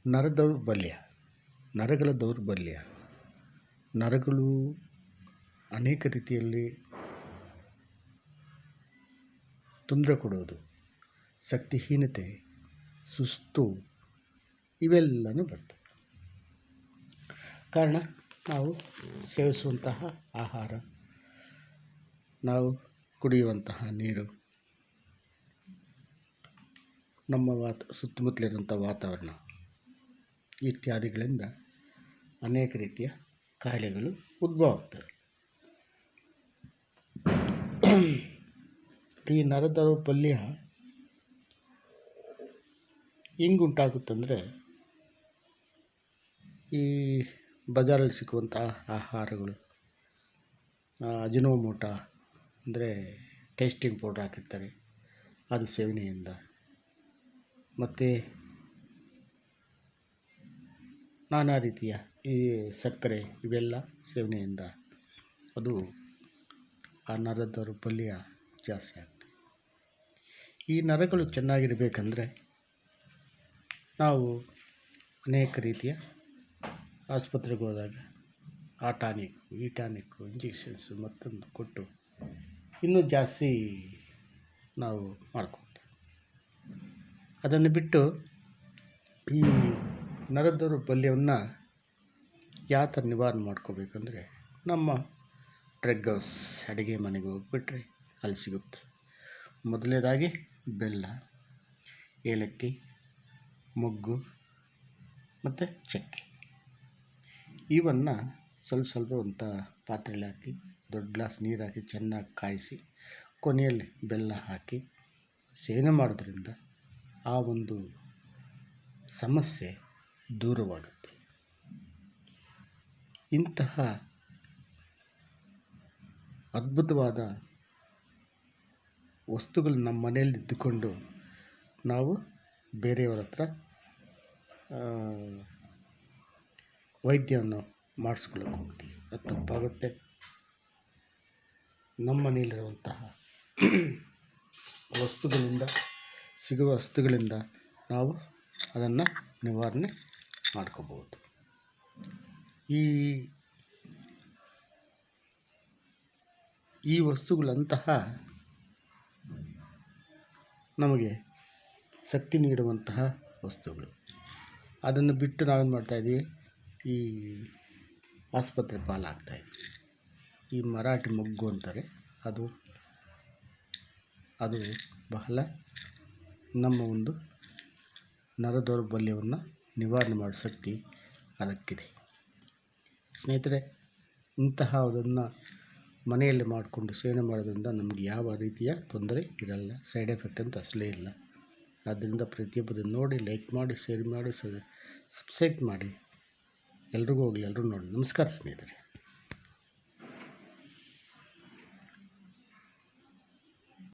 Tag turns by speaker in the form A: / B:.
A: ನರದೌರ್ಬಲ್ಯ, ನರಗಳ ದೌರ್ಬಲ್ಯ, ನರಗಳು ಅನೇಕ ರೀತಿಯಲ್ಲಿ ತೊಂದರೆ ಕೊಡೋದು, ಶಕ್ತಿಹೀನತೆ, ಸುಸ್ತು ಇವೆಲ್ಲನೂ ಬರ್ತವೆ. ಕಾರಣ ನಾವು ಸೇವಿಸುವಂತಹ ಆಹಾರ, ನಾವು ಕುಡಿಯುವಂತಹ ನೀರು, ನಮ್ಮ ಸುತ್ತಮುತ್ತಲಿರುವಂಥ ವಾತಾವರಣ ಇತ್ಯಾದಿಗಳಿಂದ ಅನೇಕ ರೀತಿಯ ಕಾಯಿಲೆಗಳು ಉದ್ಭವ ಆಗ್ತವೆ. ಈ ನರದೌರ್ಬಲ್ಯ ಹೆಂಗುಂಟಾಗುತ್ತಂದರೆ, ಈ ಬಜಾರಲ್ಲಿ ಸಿಕ್ಕುವಂಥ ಆಹಾರಗಳು, ಅಜಿನೋಮೋಟ ಅಂದರೆ ಟೇಸ್ಟಿಂಗ್ ಪೌಡ್ರ್ ಹಾಕಿರ್ತಾರೆ, ಅದು ಸೇವನೆಯಿಂದ, ಮತ್ತು ನಾನಾ ರೀತಿಯ ಈ ಸಕ್ಕರೆ ಇವೆಲ್ಲ ಸೇವನೆಯಿಂದ ಅದು ಆ ನರದ ದೌರ್ಬಲ್ಯ ಜಾಸ್ತಿ ಆಗ್ತದೆ. ಈ ನರಗಳು ಚೆನ್ನಾಗಿರಬೇಕಂದ್ರೆ ನಾವು ಅನೇಕ ರೀತಿಯ ಆಸ್ಪತ್ರೆಗೆ ಹೋದಾಗ ಆ ಟಾನಿಕ್ಕು, ಈ ಟಾನಿಕ್ಕು, ಇಂಜೆಕ್ಷನ್ಸು ಮತ್ತೊಂದು ಕೊಟ್ಟು ಇನ್ನೂ ಜಾಸ್ತಿ ನಾವು ಮಾಡ್ಕೊತೀವಿ. ಅದನ್ನು ಬಿಟ್ಟು ಈ ನರದ ದೌರ್ಬಲ್ಯವನ್ನು ಯಾವ ಥರ ನಿವಾರಣೆ ಮಾಡ್ಕೋಬೇಕಂದ್ರೆ, ನಮ್ಮ ಡ್ರಗ್ ಹೌಸ್ ಅಡುಗೆ ಮನೆಗೆ ಹೋಗಿಬಿಟ್ರೆ ಅಲ್ಲಿ ಸಿಗುತ್ತೆ. ಮೊದಲನೇದಾಗಿ ಬೆಲ್ಲ, ಏಲಕ್ಕಿ, ಮೊಗ್ಗು ಮತ್ತು ಚಕ್ಕೆ ಇವನ್ನು ಸ್ವಲ್ಪ ಒಂದು ಪಾತ್ರೆಯಲ್ಲಿ ಹಾಕಿ ದೊಡ್ಡ ಗ್ಲಾಸ್ ನೀರು ಹಾಕಿ ಚೆನ್ನಾಗಿ ಕಾಯಿಸಿ ಕೊನೆಯಲ್ಲಿ ಬೆಲ್ಲ ಹಾಕಿ ಸೇವನೆ ಮಾಡೋದ್ರಿಂದ ಆ ಒಂದು ಸಮಸ್ಯೆ ದೂರವಾಗುತ್ತೆ. ಇಂತಹ ಅದ್ಭುತವಾದ ವಸ್ತುಗಳು ನಮ್ಮ ಮನೆಯಲ್ಲಿ ಇದ್ದುಕೊಂಡು ನಾವು ಬೇರೆಯವರ ಹತ್ರ ವೈದ್ಯವನ್ನು ಮಾಡಿಸ್ಕೊಳ್ಳೋಕೆ ಹೋಗ್ತೀವಿ, ಅದು ತಪ್ಪಾಗುತ್ತೆ. ನಮ್ಮ ಮನೆಯಲ್ಲಿರುವಂತಹ ಸಿಗುವ ವಸ್ತುಗಳಿಂದ ನಾವು ಅದನ್ನು ನಿವಾರಣೆ ಮಾಡ್ಕೋಬೋದು. ಈ ವಸ್ತುಗಳಂತಹ ನಮಗೆ ಶಕ್ತಿ ನೀಡುವಂತಹ ವಸ್ತುಗಳು. ಅದನ್ನು ಬಿಟ್ಟು ನಾವೇನು ಮಾಡ್ತಾಯಿದ್ದೀವಿ, ಈ ಆಸ್ಪತ್ರೆ ಪಾಲಾಗ್ತಾಯಿದ್ದೀವಿ. ಈ ಮರಾಠಿ ಮೊಗ್ಗು ಅಂತಾರೆ, ಅದು ಬಹಳ ನಮ್ಮ ಒಂದು ನರ ದೌರ್ಬಲ್ಯವನ್ನು ನಿವಾರಣೆ ಮಾಡೋ ಶಕ್ತಿ ಅದಕ್ಕಿದೆ. ಸ್ನೇಹಿತರೆ, ಇಂತಹದನ್ನು ಮನೆಯಲ್ಲಿ ಮಾಡಿಕೊಂಡು ಸೇವನೆ ಮಾಡೋದ್ರಿಂದ ನಮಗೆ ಯಾವ ರೀತಿಯ ತೊಂದರೆ ಇರಲ್ಲ, ಸೈಡ್ ಎಫೆಕ್ಟ್ ಅಂತ ಅಸಲೇ ಇಲ್ಲ. ಆದ್ದರಿಂದ ಪ್ರತಿಯೊಬ್ಬರು ನೋಡಿ, ಲೈಕ್ ಮಾಡಿ, ಶೇರ್ ಮಾಡಿ, ಸಬ್ಸ್ಕ್ರೈಬ್ ಮಾಡಿ. ಎಲ್ರಿಗೂ ಹೋಗಲಿ, ಎಲ್ಲರೂ ನೋಡಿ. ನಮಸ್ಕಾರ ಸ್ನೇಹಿತರೆ.